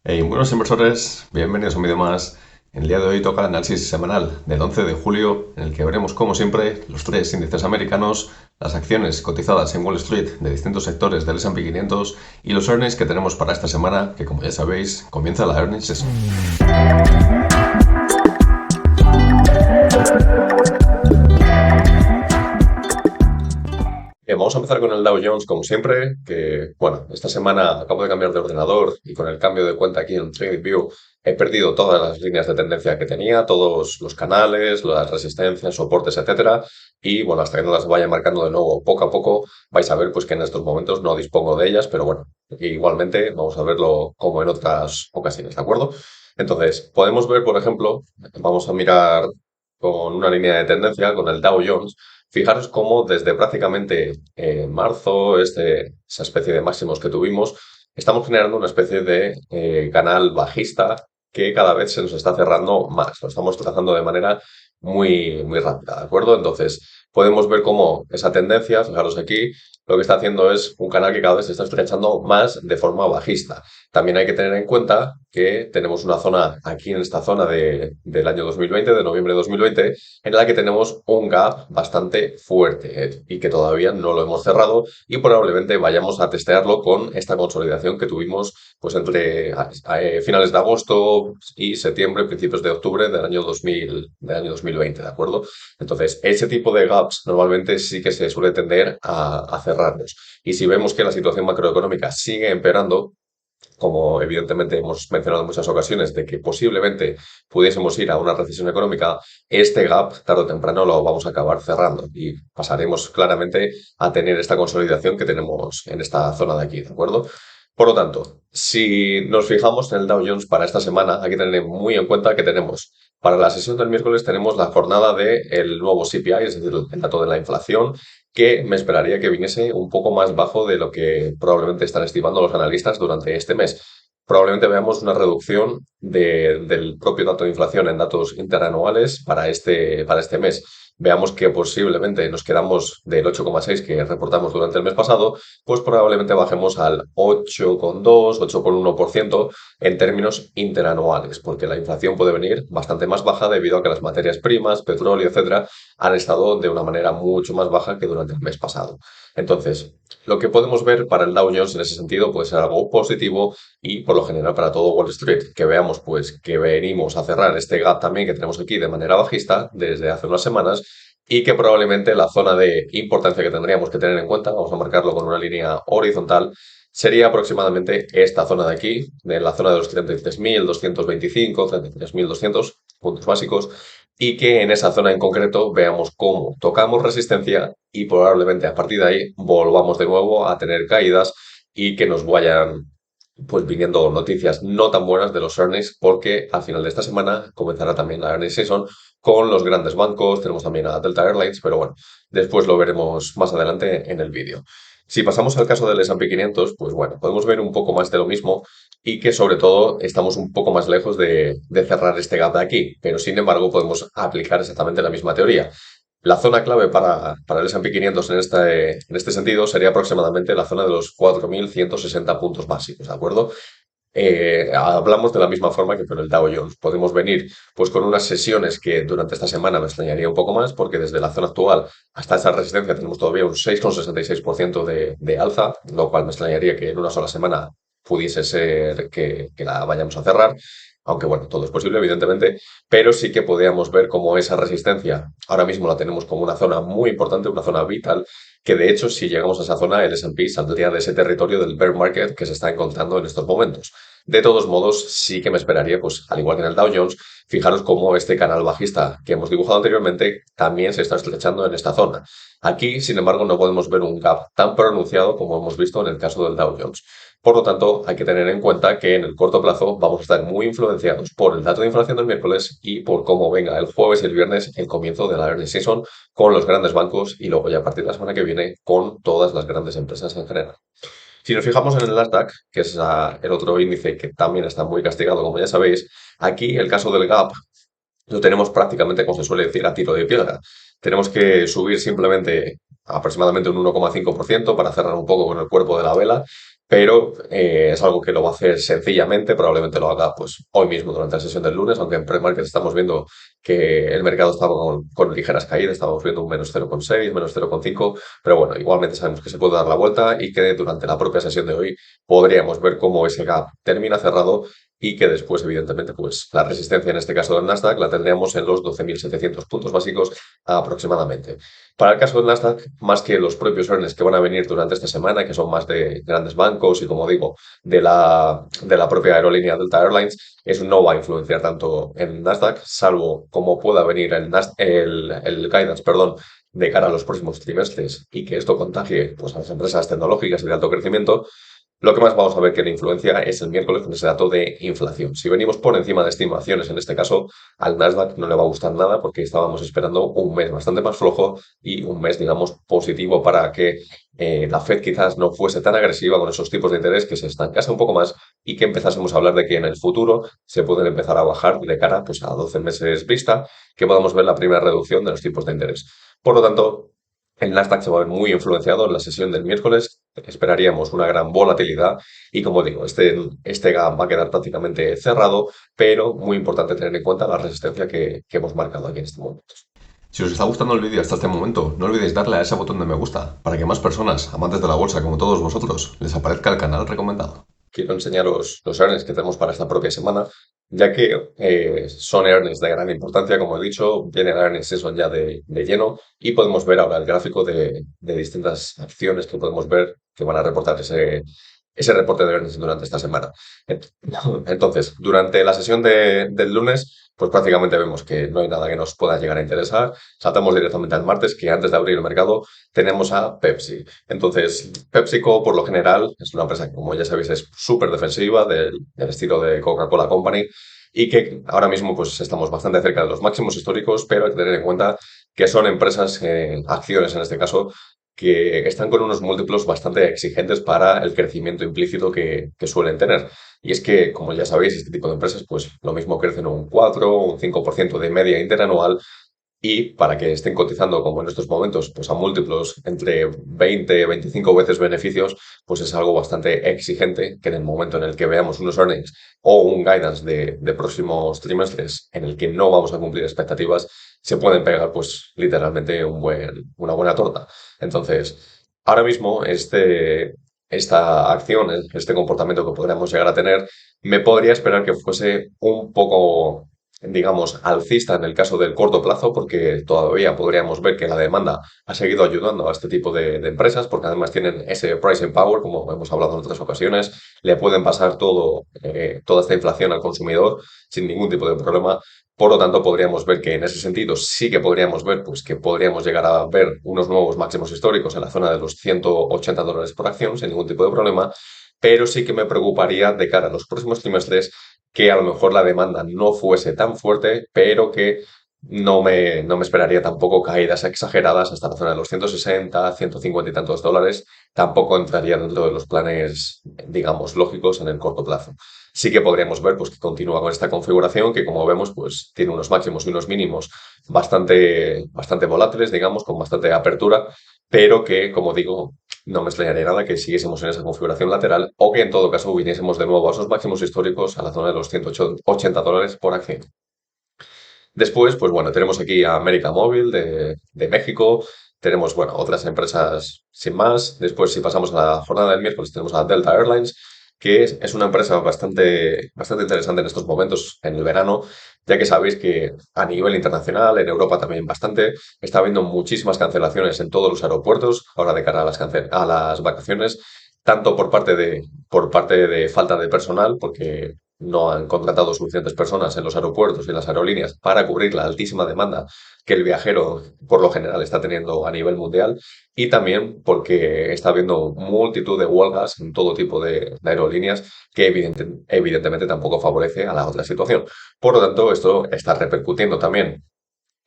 Hey, buenos inversores, bienvenidos a un vídeo más. En el día de hoy toca el análisis semanal del 11 de julio, en el que veremos, como siempre, los tres índices americanos, las acciones cotizadas en Wall Street de distintos sectores del S&P 500 y los earnings que tenemos para esta semana, que como ya sabéis, comienza la earnings season. Bien, vamos a empezar con el Dow Jones, como siempre, que, bueno, esta semana acabo de cambiar de ordenador y con el cambio de cuenta aquí en TradingView he perdido todas las líneas de tendencia que tenía, todos los canales, las resistencias, soportes, etcétera. Y, bueno, hasta que no las vaya marcando de nuevo poco a poco, vais a ver pues que en estos momentos no dispongo de ellas, pero bueno, igualmente vamos a verlo como en otras ocasiones, ¿de acuerdo? Entonces, podemos ver, por ejemplo, vamos a mirar con una línea de tendencia, con el Dow Jones. Fijaros cómo desde prácticamente marzo, esa especie de máximos que tuvimos, estamos generando una especie de canal bajista que cada vez se nos está cerrando más. Lo estamos trazando de manera muy, muy rápida, ¿de acuerdo? Entonces, podemos ver cómo esa tendencia, fijaros aquí, lo que está haciendo es un canal que cada vez se está estrechando más de forma bajista. También hay que tener en cuenta que tenemos una zona aquí en esta zona del año 2020, de noviembre de 2020, en la que tenemos un gap bastante fuerte y que todavía no lo hemos cerrado y probablemente vayamos a testearlo con esta consolidación que tuvimos pues entre finales de agosto y septiembre, principios de octubre del año 2020, ¿de acuerdo? Entonces, ese tipo de gaps normalmente sí que se suele tender a cerrarnos. Y si vemos que la situación macroeconómica sigue empeorando, como evidentemente hemos mencionado en muchas ocasiones, de que posiblemente pudiésemos ir a una recesión económica, este gap tarde o temprano lo vamos a acabar cerrando y pasaremos claramente a tener esta consolidación que tenemos en esta zona de aquí, ¿de acuerdo? Por lo tanto, si nos fijamos en el Dow Jones para esta semana, hay que tener muy en cuenta que tenemos, para la sesión del miércoles tenemos la jornada del nuevo CPI, es decir, el dato de la inflación, que me esperaría que viniese un poco más bajo de lo que probablemente están estimando los analistas durante este mes. Probablemente veamos una reducción del propio dato de inflación en datos interanuales para este mes. Veamos que posiblemente nos quedamos del 8,6 que reportamos durante el mes pasado, pues probablemente bajemos al 8,2, 8,1% en términos interanuales, porque la inflación puede venir bastante más baja debido a que las materias primas, petróleo, etcétera, han estado de una manera mucho más baja que durante el mes pasado. Entonces, lo que podemos ver para el Dow Jones en ese sentido puede ser algo positivo y por lo general para todo Wall Street, que veamos pues que venimos a cerrar este gap también que tenemos aquí de manera bajista desde hace unas semanas y que probablemente la zona de importancia que tendríamos que tener en cuenta, vamos a marcarlo con una línea horizontal, sería aproximadamente esta zona de aquí, de la zona de los 33.225, 33.200 puntos básicos, y que en esa zona en concreto veamos cómo tocamos resistencia y probablemente a partir de ahí volvamos de nuevo a tener caídas y que nos vayan pues viniendo noticias no tan buenas de los earnings porque al final de esta semana comenzará también la earnings season con los grandes bancos, tenemos también a Delta Airlines, pero bueno, después lo veremos más adelante en el vídeo. Si pasamos al caso del S&P 500, pues bueno, podemos ver un poco más de lo mismo y que sobre todo estamos un poco más lejos de cerrar este gap de aquí, pero sin embargo podemos aplicar exactamente la misma teoría. La zona clave para el S&P 500 en este sentido sería aproximadamente la zona de los 4.160 puntos básicos, ¿de acuerdo? Hablamos de la misma forma que con el Dow Jones. Podemos venir pues con unas sesiones que durante esta semana me extrañaría un poco más porque desde la zona actual hasta esa resistencia tenemos todavía un 6,66% de alza, lo cual me extrañaría que en una sola semana pudiese ser que la vayamos a cerrar. Aunque bueno, todo es posible, evidentemente, pero sí que podríamos ver cómo esa resistencia ahora mismo la tenemos como una zona muy importante, una zona vital, que de hecho si llegamos a esa zona el S&P saldría de ese territorio del bear market que se está encontrando en estos momentos. De todos modos, sí que me esperaría, pues al igual que en el Dow Jones, fijaros cómo este canal bajista que hemos dibujado anteriormente también se está estrechando en esta zona. Aquí, sin embargo, no podemos ver un gap tan pronunciado como hemos visto en el caso del Dow Jones. Por lo tanto, hay que tener en cuenta que en el corto plazo vamos a estar muy influenciados por el dato de inflación del miércoles y por cómo venga el jueves y el viernes el comienzo de la earnings season con los grandes bancos y luego ya a partir de la semana que viene con todas las grandes empresas en general. Si nos fijamos en el Nasdaq, que es el otro índice que también está muy castigado, como ya sabéis, aquí el caso del gap lo tenemos prácticamente, como se suele decir, a tiro de piedra. Tenemos que subir simplemente aproximadamente un 1,5% para cerrar un poco con el cuerpo de la vela, pero es algo que lo va a hacer sencillamente, probablemente lo haga pues hoy mismo durante la sesión del lunes, aunque en pre-market estamos viendo que el mercado estaba con ligeras caídas, estábamos viendo un menos 0,6, menos 0,5, pero bueno, igualmente sabemos que se puede dar la vuelta y que durante la propia sesión de hoy podríamos ver cómo ese gap termina cerrado y que después, evidentemente, pues la resistencia en este caso del Nasdaq la tendríamos en los 12.700 puntos básicos aproximadamente. Para el caso del Nasdaq, más que los propios earnings que van a venir durante esta semana, que son más de grandes bancos y, como digo, de la propia aerolínea Delta Airlines, eso no va a influenciar tanto en Nasdaq, salvo como pueda venir el guidance, perdón, de cara a los próximos trimestres y que esto contagie pues, a las empresas tecnológicas y de alto crecimiento. Lo que más vamos a ver que la influencia es el miércoles con ese dato de inflación. Si venimos por encima de estimaciones, en este caso, al Nasdaq no le va a gustar nada porque estábamos esperando un mes bastante más flojo y un mes, digamos, positivo para que la Fed quizás no fuese tan agresiva con esos tipos de interés, que se estancase un poco más y que empezásemos a hablar de que en el futuro se pueden empezar a bajar de cara pues, a 12 meses vista, que podamos ver la primera reducción de los tipos de interés. Por lo tanto, el Nasdaq se va a ver muy influenciado en la sesión del miércoles. Esperaríamos una gran volatilidad y, como digo, este gap va a quedar prácticamente cerrado, pero muy importante tener en cuenta la resistencia que hemos marcado aquí en este momento. Si os está gustando el vídeo hasta este momento, no olvidéis darle a ese botón de me gusta para que más personas, amantes de la bolsa como todos vosotros, les aparezca el canal recomendado. Quiero enseñaros los earnings que tenemos para esta propia semana, ya que son earnings de gran importancia, como he dicho, viene la earnings season ya de lleno y podemos ver ahora el gráfico de distintas acciones que podemos ver que van a reportar ese reporte de earnings durante esta semana. Entonces, durante la sesión del lunes, pues prácticamente vemos que no hay nada que nos pueda llegar a interesar. Saltamos directamente al martes, que antes de abrir el mercado tenemos a Pepsi. Entonces, PepsiCo, por lo general, es una empresa que, como ya sabéis, es súper defensiva del estilo de Coca-Cola Company y que ahora mismo pues estamos bastante cerca de los máximos históricos, pero hay que tener en cuenta que son empresas, acciones en este caso, que están con unos múltiplos bastante exigentes para el crecimiento implícito que suelen tener. Y es que, como ya sabéis, este tipo de empresas, pues lo mismo crecen un 4 o un 5% de media interanual y para que estén cotizando como en estos momentos, pues a múltiplos entre 20 y 25 veces beneficios, pues es algo bastante exigente que en el momento en el que veamos unos earnings o un guidance de próximos trimestres en el que no vamos a cumplir expectativas, se pueden pegar pues literalmente una buena torta. Entonces, ahora mismo esta acción, este comportamiento que podríamos llegar a tener, me podría esperar que fuese un poco, digamos, alcista en el caso del corto plazo, porque todavía podríamos ver que la demanda ha seguido ayudando a este tipo de empresas, porque además tienen ese pricing power, como hemos hablado en otras ocasiones, le pueden pasar toda esta inflación al consumidor sin ningún tipo de problema. Por lo tanto, podríamos ver que en ese sentido sí que podríamos ver pues, que podríamos llegar a ver unos nuevos máximos históricos en la zona de los $180 por acción sin ningún tipo de problema, pero sí que me preocuparía de cara a los próximos trimestres que a lo mejor la demanda no fuese tan fuerte, pero que no me esperaría tampoco caídas exageradas hasta la zona de los 160, 150 y tantos dólares. Tampoco entraría dentro de los planes, digamos, lógicos en el corto plazo. Sí que podríamos ver pues, que continúa con esta configuración que, como vemos, pues tiene unos máximos y unos mínimos bastante volátiles, digamos, con bastante apertura, pero que, como digo, no me extrañaría nada que siguiésemos en esa configuración lateral o que en todo caso viniésemos de nuevo a esos máximos históricos a la zona de los $180 por acción. Después, pues bueno, tenemos aquí a América Móvil de México, tenemos, bueno, otras empresas sin más. Después, si pasamos a la jornada del miércoles, tenemos a Delta Airlines, que es una empresa bastante interesante en estos momentos, en el verano, ya que sabéis que a nivel internacional, en Europa también bastante, está habiendo muchísimas cancelaciones en todos los aeropuertos, ahora de cara a las vacaciones, tanto por parte de falta de personal, porque no han contratado suficientes personas en los aeropuertos y las aerolíneas para cubrir la altísima demanda que el viajero por lo general está teniendo a nivel mundial y también porque está habiendo multitud de huelgas en todo tipo de aerolíneas que evidentemente tampoco favorece a la otra situación. Por lo tanto, esto está repercutiendo también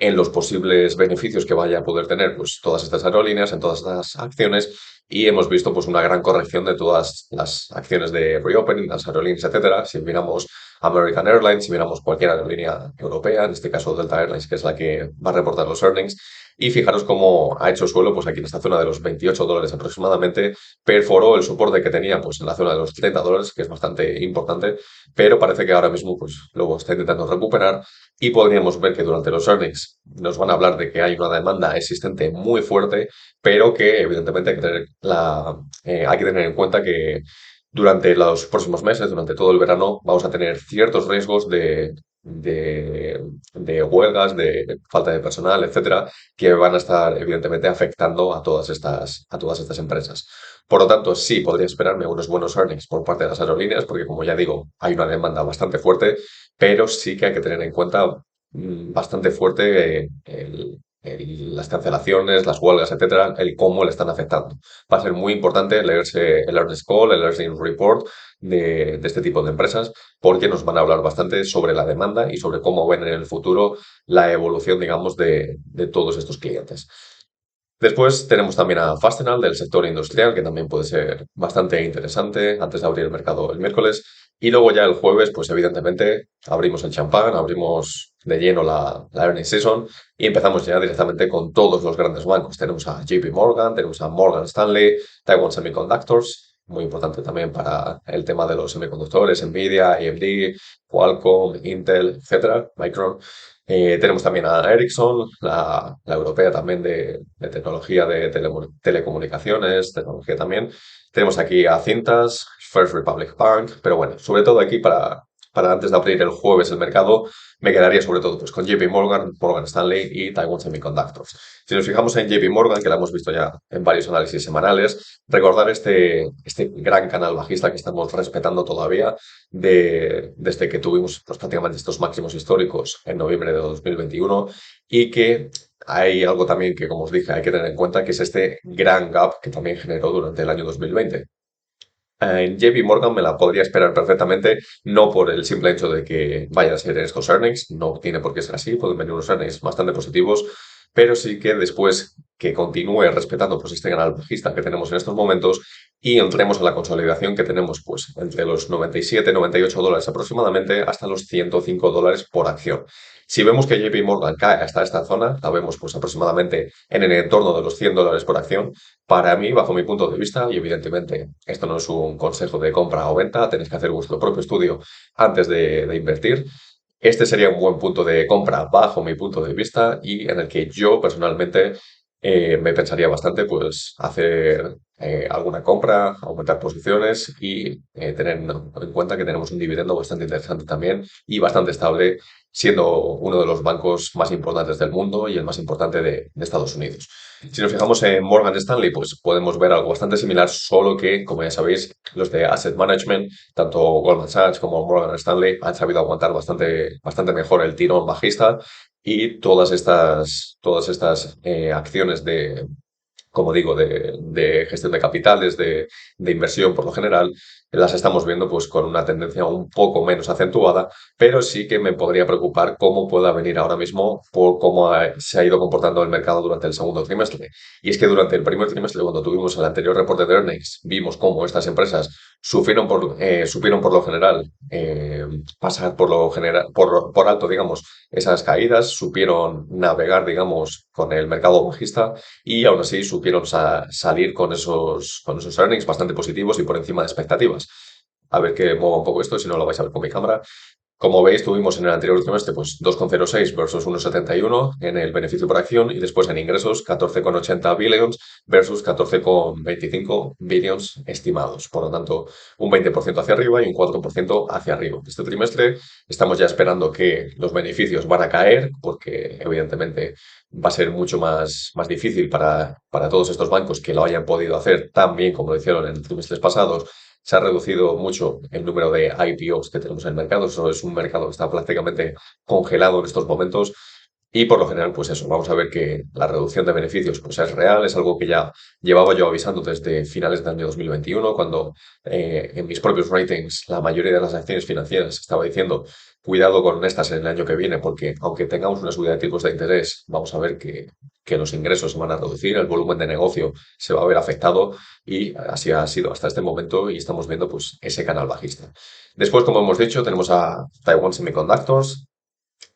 en los posibles beneficios que vaya a poder tener pues, todas estas aerolíneas, en todas estas acciones, y hemos visto pues, una gran corrección de todas las acciones de reopening, las aerolíneas, etcétera. Si miramos American Airlines, si miramos cualquier aerolínea europea, en este caso Delta Airlines, que es la que va a reportar los earnings. Y fijaros cómo ha hecho suelo, pues aquí en esta zona de los $28 aproximadamente, perforó el soporte que tenía pues en la zona de los $30, que es bastante importante, pero parece que ahora mismo pues luego está intentando recuperar y podríamos ver que durante los earnings nos van a hablar de que hay una demanda existente muy fuerte, pero que evidentemente hay que tener en cuenta que durante los próximos meses, durante todo el verano, vamos a tener ciertos riesgos de huelgas, de falta de personal, etcétera, que van a estar evidentemente afectando a todas estas empresas. Por lo tanto, sí podría esperarme unos buenos earnings por parte de las aerolíneas, porque como ya digo, hay una demanda bastante fuerte, pero sí que hay que tener en cuenta bastante fuerte las cancelaciones, las huelgas, etcétera, el cómo le están afectando. Va a ser muy importante leerse el earnings call, el earnings report de este tipo de empresas, porque nos van a hablar bastante sobre la demanda y sobre cómo ven en el futuro la evolución, digamos, de todos estos clientes. Después tenemos también a Fastenal del sector industrial, que también puede ser bastante interesante antes de abrir el mercado el miércoles. Y luego ya el jueves, pues evidentemente abrimos el champán, abrimos de lleno la earnings season y empezamos ya directamente con todos los grandes bancos. Tenemos a JP Morgan, tenemos a Morgan Stanley, Taiwan Semiconductors, muy importante también para el tema de los semiconductores, Nvidia, AMD, Qualcomm, Intel, etcétera, Micron. Tenemos también a Ericsson, la europea también de tecnología de telecomunicaciones, tecnología también. Tenemos aquí a Cintas, First Republic Bank, pero bueno, sobre todo aquí para antes de abrir el jueves el mercado, me quedaría sobre todo pues, con JP Morgan, Morgan Stanley y Taiwan Semiconductors. Si nos fijamos en JP Morgan, que la hemos visto ya en varios análisis semanales, recordar este gran canal bajista que estamos respetando todavía desde que tuvimos pues, prácticamente estos máximos históricos en noviembre de 2021 y que hay algo también que, como os dije, hay que tener en cuenta, que es este gran gap que también generó durante el año 2020. En JP Morgan me la podría esperar perfectamente, no por el simple hecho de que vayan a ser estos earnings, no tiene por qué ser así, pueden venir unos earnings bastante positivos, pero sí que después que continúe respetando pues este canal bajista que tenemos en estos momentos y entremos a la consolidación que tenemos pues entre los 97, $98 aproximadamente hasta los $105 por acción. Si vemos que JP Morgan cae hasta esta zona, la vemos pues aproximadamente en el entorno de los $100 por acción. Para mí, bajo mi punto de vista, y evidentemente esto no es un consejo de compra o venta, tenéis que hacer vuestro propio estudio antes de invertir. Este sería un buen punto de compra bajo mi punto de vista y en el que yo personalmente me pensaría bastante pues hacer alguna compra, aumentar posiciones y tener en cuenta que tenemos un dividendo bastante interesante también y bastante estable, siendo uno de los bancos más importantes del mundo y el más importante de Estados Unidos. Si nos fijamos en Morgan Stanley, pues podemos ver algo bastante similar, solo que, como ya sabéis, los de Asset Management, tanto Goldman Sachs como Morgan Stanley, han sabido aguantar bastante mejor el tirón bajista y todas estas acciones como digo, de gestión de capitales, de inversión por lo general, las estamos viendo pues con una tendencia un poco menos acentuada, pero sí que me podría preocupar cómo pueda venir ahora mismo por cómo se ha ido comportando el mercado durante el segundo trimestre. Y es que durante el primer trimestre, cuando tuvimos el anterior reporte de earnings, vimos cómo estas empresas supieron por lo general pasar por alto, digamos, esas caídas, supieron navegar, digamos, con el mercado bajista y aún así supieron salir con esos earnings bastante positivos y por encima de expectativas. A ver que mueva un poco esto, si no lo vais a ver con mi cámara. Como veis, tuvimos en el anterior trimestre pues 2,06 versus 1,71 en el beneficio por acción y después en ingresos 14,80 billions versus 14,25 billions estimados. Por lo tanto, un 20% hacia arriba y un 4% hacia arriba. Este trimestre estamos ya esperando que los beneficios van a caer porque evidentemente va a ser mucho más difícil para todos estos bancos que lo hayan podido hacer tan bien como lo hicieron en trimestres pasados. Se ha reducido mucho el número de IPOs que tenemos en el mercado. Eso es un mercado que está prácticamente congelado en estos momentos. Y por lo general, pues eso, vamos a ver que la reducción de beneficios pues es real, es algo que ya llevaba yo avisando desde finales del año 2021, cuando en mis propios ratings la mayoría de las acciones financieras estaba diciendo cuidado con estas en el año que viene, porque aunque tengamos una subida de tipos de interés, vamos a ver que que los ingresos se van a reducir, el volumen de negocio se va a ver afectado y así ha sido hasta este momento y estamos viendo pues ese canal bajista. Después, como hemos dicho, tenemos a Taiwan Semiconductors,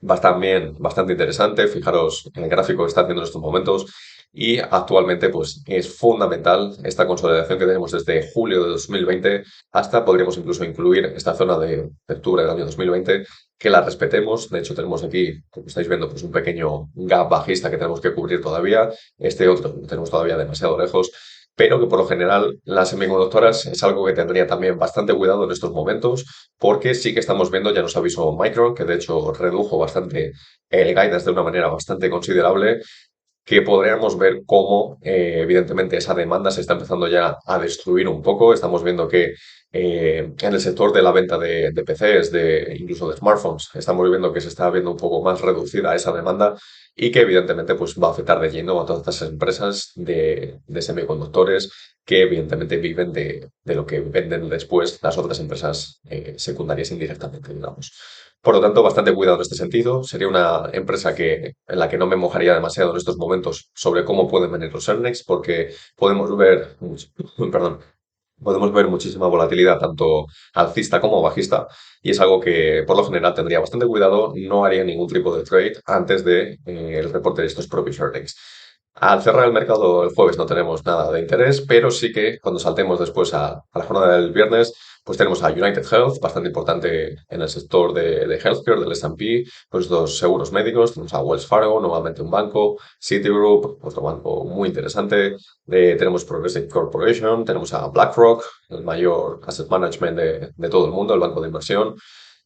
va también bastante interesante, fijaros en el gráfico que está haciendo en estos momentos y actualmente pues es fundamental esta consolidación que tenemos desde julio de 2020 hasta podríamos incluso incluir esta zona de octubre del año 2020 que la respetemos. De hecho tenemos aquí, como estáis viendo, pues un pequeño gap bajista que tenemos que cubrir todavía. Este otro lo tenemos todavía demasiado lejos, pero que por lo general las semiconductoras es algo que tendría también bastante cuidado en estos momentos, porque sí que estamos viendo, ya nos avisó Micron, que de hecho redujo bastante el guidance de una manera bastante considerable, que podríamos ver cómo, evidentemente, esa demanda se está empezando ya a destruir un poco. Estamos viendo que en el sector de la venta de PCs, incluso de smartphones, estamos viendo que se está viendo un poco más reducida esa demanda y que, evidentemente, pues va a afectar de lleno a todas estas empresas de semiconductores que, evidentemente, viven de lo que venden después las otras empresas secundarias indirectamente, digamos. Por lo tanto, bastante cuidado en este sentido. Sería una empresa en la que no me mojaría demasiado en estos momentos sobre cómo pueden venir los earnings, porque podemos ver, perdón, podemos ver muchísima volatilidad, tanto alcista como bajista, y es algo que por lo general tendría bastante cuidado, no haría ningún tipo de trade antes de el reporte de estos propios earnings. Al cerrar el mercado el jueves no tenemos nada de interés, pero sí que cuando saltemos después a la jornada del viernes, pues tenemos a United Health, bastante importante en el sector de healthcare, del S&P, pues dos seguros médicos, tenemos a Wells Fargo, nuevamente un banco, Citigroup, otro banco muy interesante, tenemos Progressive Corporation, tenemos a BlackRock, el mayor asset management de todo el mundo, el banco de inversión.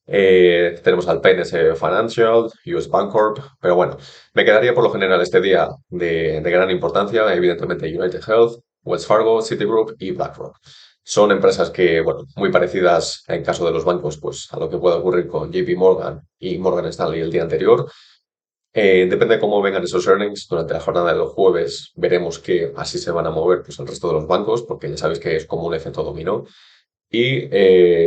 Tenemos al PNC Financial, US Bancorp, pero bueno, me quedaría por lo general este día de gran importancia, evidentemente United Health, Wells Fargo, Citigroup y BlackRock. Son empresas que, bueno, muy parecidas en caso de los bancos, pues a lo que pueda ocurrir con JP Morgan y Morgan Stanley el día anterior. Depende de cómo vengan esos earnings durante la jornada de los jueves, veremos que así se van a mover pues, el resto de los bancos, porque ya sabéis que es como un efecto dominó. Y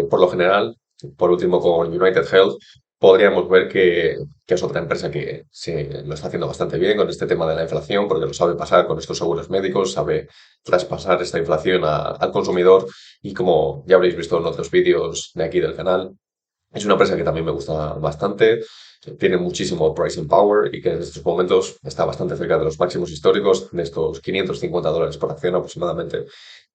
por lo general, por último con United Health, podríamos ver que es otra empresa que se lo está haciendo bastante bien con este tema de la inflación, porque lo sabe pasar con estos seguros médicos, sabe traspasar esta inflación al consumidor y como ya habréis visto en otros vídeos de aquí del canal, es una empresa que también me gusta bastante, tiene muchísimo pricing power y que en estos momentos está bastante cerca de los máximos históricos, de estos $550 por acción aproximadamente,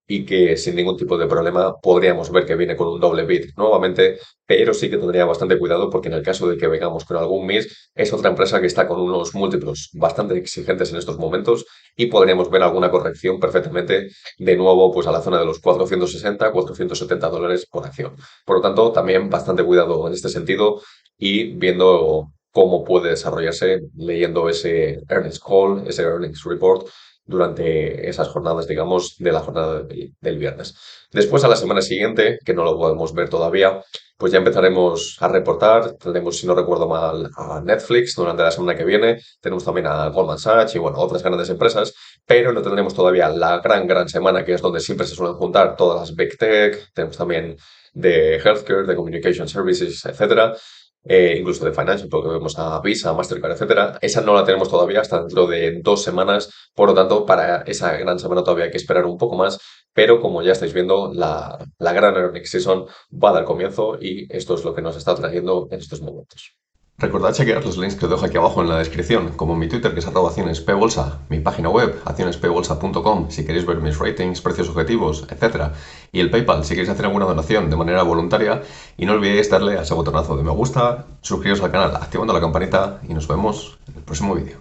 y que sin ningún tipo de problema podríamos ver que viene con un doble bid nuevamente, pero sí que tendría bastante cuidado porque en el caso de que vengamos con algún miss, es otra empresa que está con unos múltiplos bastante exigentes en estos momentos y podríamos ver alguna corrección perfectamente de nuevo pues a la zona de los 460, $470 por acción. Por lo tanto, también bastante cuidado en este sentido y viendo cómo puede desarrollarse leyendo ese earnings call, ese earnings report durante esas jornadas, digamos, de la jornada del viernes. Después, a la semana siguiente, que no lo podemos ver todavía, pues ya empezaremos a reportar. Tendremos, si no recuerdo mal, a Netflix durante la semana que viene. Tenemos también a Goldman Sachs y, bueno, otras grandes empresas, pero no tendremos todavía la gran semana, que es donde siempre se suelen juntar todas las Big Tech. Tenemos también de Healthcare, de Communication Services, etcétera. Incluso de Financial, porque vemos a Visa, Mastercard, etcétera. Esa no la tenemos todavía hasta dentro de 2 semanas, por lo tanto, para esa gran semana todavía hay que esperar un poco más, pero como ya estáis viendo, la gran earnings season va a dar comienzo y esto es lo que nos está trayendo en estos momentos. Recordad chequear los links que os dejo aquí abajo en la descripción, como mi Twitter, que es @accionespbolsa, mi página web, accionespbolsa.com, si queréis ver mis ratings, precios objetivos, etc. Y el PayPal, si queréis hacer alguna donación de manera voluntaria. Y no olvidéis darle a ese botonazo de me gusta, suscribiros al canal activando la campanita y nos vemos en el próximo vídeo.